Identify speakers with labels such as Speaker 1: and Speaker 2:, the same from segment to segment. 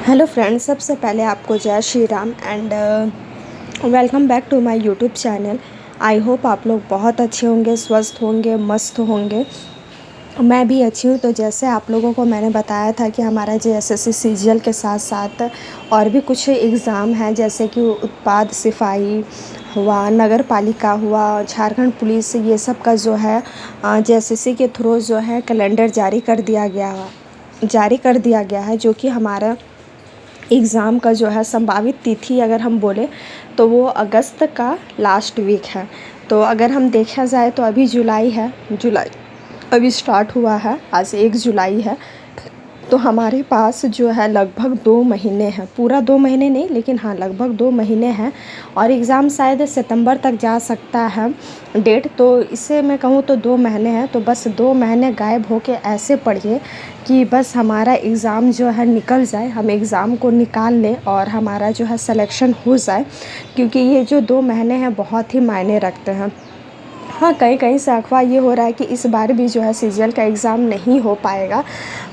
Speaker 1: Hello friends, सबसे पहले आपको Jai Shri Ram and welcome back to my YouTube channel. I hope आप लोग बहुत अच्छे होंगे, स्वस्थ होंगे, मस्त होंगे। मैं भी अच्छी हूँ। तो जैसे आप लोगों को मैंने बताया था कि हमारा JSSC सीजीएल के साथ साथ और भी कुछ एग्ज़ाम हैं, जैसे कि उत्पाद सिपाही हुआ, नगर पालिका हुआ, झारखंड पुलिस, ये सब का जो है JSSC के थ्रू जो है कैलेंडर जारी कर दिया गया है, जो कि हमारा एग्ज़ाम का जो है संभावित तिथि अगर हम बोले तो वो अगस्त का लास्ट वीक है। तो अगर हम देखा जाए तो अभी जुलाई अभी स्टार्ट हुआ है, आज 1 जुलाई है। तो हमारे पास जो है लगभग 2 महीने हैं, पूरा 2 महीने नहीं लेकिन हाँ लगभग 2 महीने हैं। और एग्ज़ाम शायद सितंबर तक जा सकता है डेट। तो इससे मैं कहूँ तो 2 महीने हैं। तो बस 2 महीने गायब होके ऐसे पढ़िए कि बस हमारा एग्ज़ाम जो है निकल जाए, हम एग्ज़ाम को निकाल लें और हमारा जो है सिलेक्शन हो जाए, क्योंकि ये जो 2 महीने हैं बहुत ही मायने रखते हैं। हाँ, कहीं कहीं से अफ़वाह ये हो रहा है कि इस बार भी जो है सीजीएल का एग्ज़ाम नहीं हो पाएगा।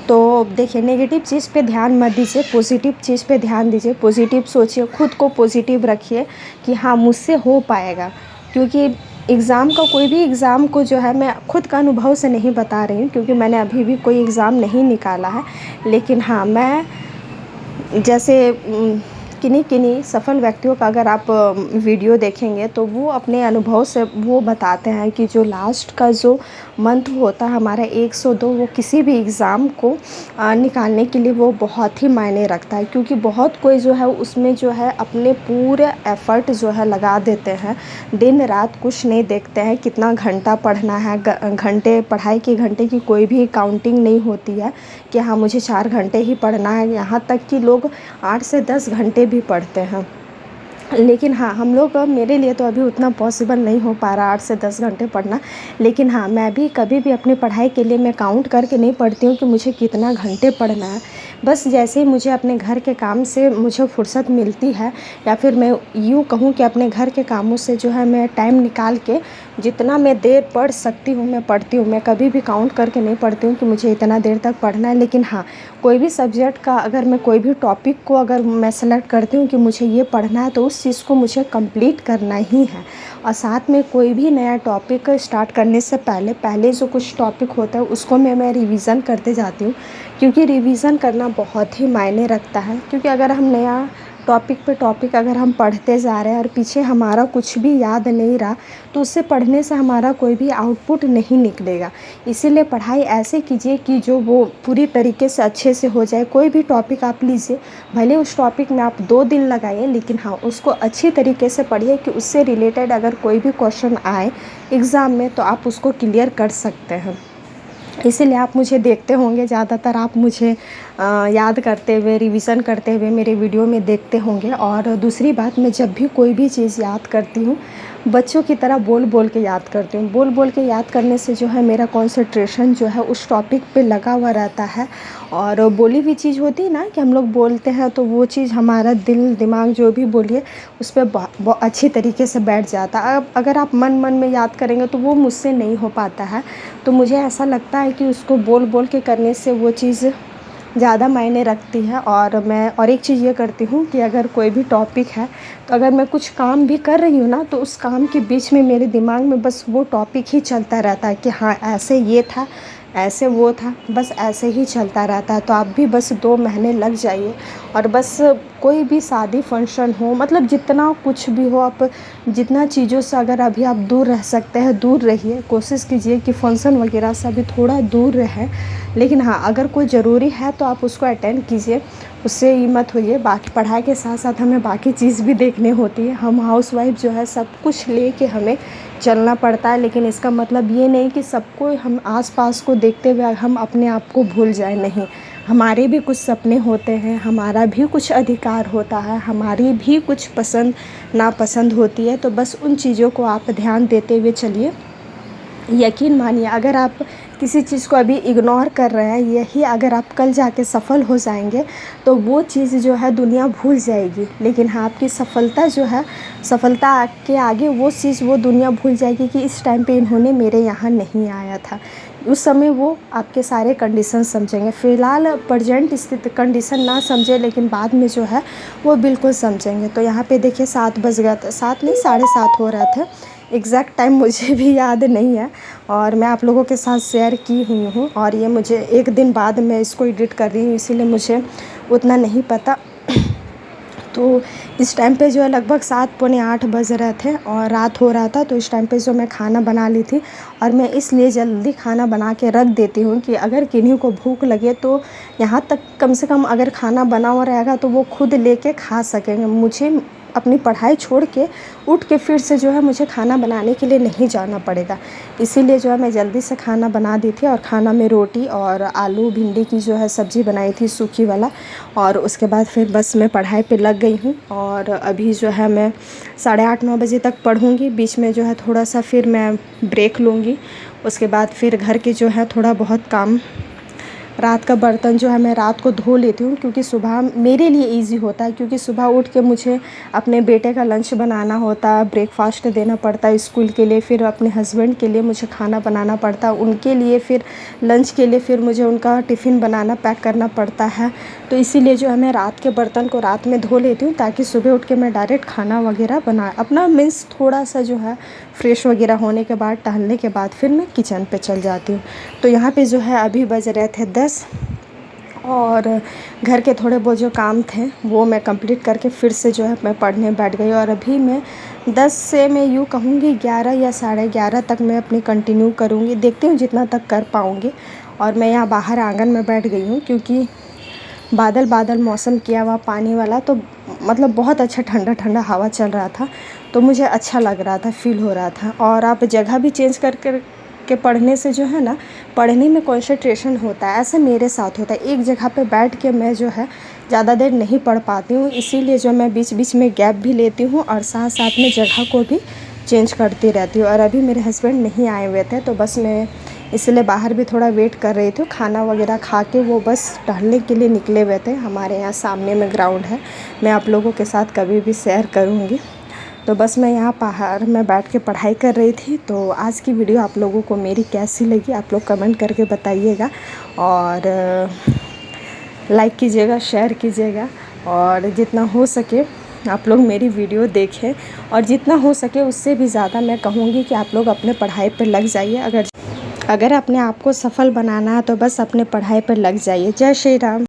Speaker 1: तो देखिए, नेगेटिव चीज़ पे ध्यान मत दीजिए, पॉजिटिव चीज़ पे ध्यान दीजिए। पॉजिटिव सोचिए, खुद को पॉजिटिव रखिए कि हाँ मुझसे हो पाएगा। क्योंकि कोई भी एग्ज़ाम को जो है, मैं खुद का अनुभव से नहीं बता रही हूँ क्योंकि मैंने अभी भी कोई एग्ज़ाम नहीं निकाला है। लेकिन हाँ, मैं जैसे किन्हीं सफल व्यक्तियों का अगर आप वीडियो देखेंगे तो वो अपने अनुभव से वो बताते हैं कि जो लास्ट का जो मंथ होता है हमारा 102, वो किसी भी एग्ज़ाम को निकालने के लिए वो बहुत ही मायने रखता है। क्योंकि बहुत कोई जो है उसमें जो है अपने पूरे एफ़र्ट जो है लगा देते हैं, दिन रात कुछ नहीं देखते हैं कितना घंटा पढ़ना है। घंटे पढ़ाई के घंटे की कोई भी काउंटिंग नहीं होती है कि हाँ मुझे 4 घंटे ही पढ़ना है। यहाँ तक कि लोग 8 से 10 घंटे भी पढ़ते हैं। लेकिन हाँ, हम लोग, मेरे लिए तो अभी उतना पॉसिबल नहीं हो पा रहा 8 से 10 घंटे पढ़ना। लेकिन हाँ, मैं भी कभी भी अपनी पढ़ाई के लिए मैं काउंट करके नहीं पढ़ती हूँ कि मुझे कितना घंटे पढ़ना है। बस जैसे ही मुझे अपने घर के काम से मुझे फुर्सत मिलती है, या फिर मैं यूँ कहूँ कि अपने घर के कामों से जो है मैं टाइम निकाल के जितना मैं देर पढ़ सकती हूँ मैं पढ़ती हूँ। मैं कभी भी काउंट करके नहीं पढ़ती हूँ कि मुझे इतना देर तक पढ़ना है। लेकिन हाँ, कोई भी सब्जेक्ट का अगर मैं कोई भी टॉपिक को अगर मैं सेलेक्ट करती हूँ कि मुझे ये पढ़ना है तो उस चीज़ को मुझे कंप्लीट करना ही है। और साथ में कोई भी नया टॉपिक स्टार्ट करने से पहले जो कुछ टॉपिक होता है उसको मैं रिवीज़न करते जाती हूँ। क्योंकि रिवीज़न करना बहुत ही मायने रखता है। क्योंकि अगर हम नया टॉपिक पे टॉपिक अगर हम पढ़ते जा रहे हैं और पीछे हमारा कुछ भी याद नहीं रहा, तो उससे पढ़ने से हमारा कोई भी आउटपुट नहीं निकलेगा। इसीलिए पढ़ाई ऐसे कीजिए कि जो वो पूरी तरीके से अच्छे से हो जाए। कोई भी टॉपिक आप लीजिए, भले उस टॉपिक में आप 2 दिन लगाइए, लेकिन हाँ उसको अच्छी तरीके से पढ़िए कि उससे रिलेटेड अगर कोई भी क्वेश्चन आए एग्ज़ाम में तो आप उसको क्लियर कर सकते हैं। इसीलिए आप मुझे देखते होंगे, ज़्यादातर आप मुझे याद करते हुए, रिवीज़न करते हुए मेरे वीडियो में देखते होंगे। और दूसरी बात, मैं जब भी कोई भी चीज़ याद करती हूँ बच्चों की तरह बोल बोल के याद करती हूँ। बोल बोल के याद करने से जो है मेरा कॉन्सेंट्रेशन जो है उस टॉपिक पे लगा हुआ रहता है। और बोली हुई चीज़ होती है ना कि हम लोग बोलते हैं तो वो चीज़ हमारा दिल दिमाग जो भी बोलिए उस पर बहुत अच्छी तरीके से बैठ जाता है। अब अगर आप मन मन में याद करेंगे तो वो मुझसे नहीं हो पाता है। तो मुझे ऐसा लगता है कि उसको बोल बोल के करने से वो चीज़ ज़्यादा मायने रखती है। और मैं और एक चीज़ ये करती हूँ कि अगर कोई भी टॉपिक है तो अगर मैं कुछ काम भी कर रही हूँ ना, तो उस काम के बीच में मेरे दिमाग में बस वो टॉपिक ही चलता रहता है कि हाँ ऐसे ये था, ऐसे वो था, बस ऐसे ही चलता रहता है। तो आप भी बस 2 महीने लग जाइए और बस कोई भी शादी फंक्शन हो, मतलब जितना कुछ भी हो, आप जितना चीज़ों से अगर अभी आप दूर रह सकते हैं दूर रहिए। कोशिश कीजिए कि फंक्शन वगैरह से अभी थोड़ा दूर रहें। लेकिन हाँ, अगर कोई ज़रूरी है तो आप उसको अटेंड कीजिए, उससे ही मत होइए। बाकी पढ़ाई के साथ साथ हमें बाकी चीज़ भी देखनी होती है। हम हाउसवाइफ जो है सब कुछ लेके हमें चलना पड़ता है। लेकिन इसका मतलब ये नहीं कि सबको हम आसपास को देखते हुए हम अपने आप को भूल जाए, नहीं। हमारे भी कुछ सपने होते हैं, हमारा भी कुछ अधिकार होता है, हमारी भी कुछ पसंद नापसंद होती है। तो बस उन चीज़ों को आप ध्यान देते हुए चलिए। यकीन मानिए, अगर आप किसी चीज़ को अभी इग्नोर कर रहे हैं, यही अगर आप कल जाके सफल हो जाएंगे तो वो चीज़ जो है दुनिया भूल जाएगी। लेकिन हाँ, आपकी सफलता जो है, सफलता के आगे वो चीज़ वो दुनिया भूल जाएगी कि इस टाइम पे इन्होंने मेरे यहाँ नहीं आया था। उस समय वो आपके सारे कंडीशन समझेंगे। फ़िलहाल प्रेजेंट स्थिति कंडीशन ना समझे, लेकिन बाद में जो है वो बिल्कुल समझेंगे। तो यहाँ पे देखिए 7 बज गया था, 7 नहीं 7:30 हो रहे थे। एग्जैक्ट टाइम मुझे भी याद नहीं है और मैं आप लोगों के साथ शेयर की हुई हूँ, और ये मुझे एक दिन बाद मैं इसको एडिट कर रही हूँ, इसीलिए मुझे उतना नहीं पता। तो इस टाइम पे जो है लगभग 7 पौने 8 बज रहे थे और रात हो रहा था। तो इस टाइम पे जो मैं खाना बना ली थी, और मैं इसलिए जल्दी खाना बना के रख देती हूँ कि अगर किन्हीं को भूख लगे तो यहाँ तक कम से कम अगर खाना बना हुआ रहेगा तो वो खुद लेके खा सकेंगे। मुझे अपनी पढ़ाई छोड़ के उठ के फिर से जो है मुझे खाना बनाने के लिए नहीं जाना पड़ेगा, इसीलिए जो है मैं जल्दी से खाना बना दी थी। और खाना में रोटी और आलू भिंडी की जो है सब्ज़ी बनाई थी सूखी वाला, और उसके बाद फिर बस मैं पढ़ाई पे लग गई हूँ। और अभी जो है मैं 8:30-9 बजे तक पढ़ूँगी, बीच में जो है थोड़ा सा फिर मैं ब्रेक लूँगी। उसके बाद फिर घर के जो है थोड़ा बहुत काम, रात का बर्तन जो है मैं रात को धो लेती हूँ, क्योंकि सुबह मेरे लिए इजी होता है, क्योंकि सुबह उठ के मुझे अपने बेटे का लंच बनाना होता है, ब्रेकफास्ट देना पड़ता है स्कूल के लिए, फिर अपने हस्बैंड के लिए मुझे खाना बनाना पड़ता है, उनके लिए फिर लंच के लिए फिर मुझे उनका टिफ़िन बनाना पैक करना पड़ता है। तो इसीलिए जो है मैं रात के बर्तन को रात में धो लेती हूँ, ताकि सुबह उठ के मैं डायरेक्ट खाना वगैरह बना अपना मीन्स थोड़ा सा जो है फ्रेश वगैरह होने के बाद, टहलने के बाद फिर मैं किचन पे चल जाती हूँ। तो यहाँ पे जो है अभी बज रहे थे 10, और घर के थोड़े बहुत जो काम थे वो मैं कंप्लीट करके फिर से जो है मैं पढ़ने बैठ गई। और अभी मैं 10 से मैं यूँ कहूँगी 11 या 11:30 तक मैं अपनी कंटिन्यू करूँगी, देखती हूँ जितना तक कर पाऊँगी। और मैं यहाँ बाहर आंगन में बैठ गई हूँ, क्योंकि बादल बादल मौसम किया हुआ पानी वाला, तो मतलब बहुत अच्छा ठंडा ठंडा हवा चल रहा था, तो मुझे अच्छा लग रहा था, फील हो रहा था। और आप जगह भी चेंज कर कर के पढ़ने से जो है ना, पढ़ने में कंसंट्रेशन होता है। ऐसे मेरे साथ होता है, एक जगह पे बैठ के मैं जो है ज़्यादा देर नहीं पढ़ पाती हूँ, इसीलिए जो मैं बीच बीच में गैप भी लेती हूँ और साथ साथ में जगह को भी चेंज करती रहती हूँ। और अभी मेरे हस्बैंड नहीं आए हुए थे, तो बस मैं इसलिए बाहर भी थोड़ा वेट कर रही थी। खाना वगैरह खा के वो बस टहलने के लिए निकले हुए थे। हमारे यहाँ सामने में ग्राउंड है, मैं आप लोगों के साथ कभी भी शेयर करूँगी। तो बस मैं यहाँ बाहर में बैठ के पढ़ाई कर रही थी। तो आज की वीडियो आप लोगों को मेरी कैसी लगी, आप लोग कमेंट करके बताइएगा, और लाइक कीजिएगा, शेयर कीजिएगा, और जितना हो सके आप लोग मेरी वीडियो देखें, और जितना हो सके उससे भी ज़्यादा मैं कहूँगी कि आप लोग अपने पढ़ाई पर लग जाइए। अगर अपने आप को सफल बनाना है तो बस अपने पढ़ाई पर लग जाइए। जय श्री राम।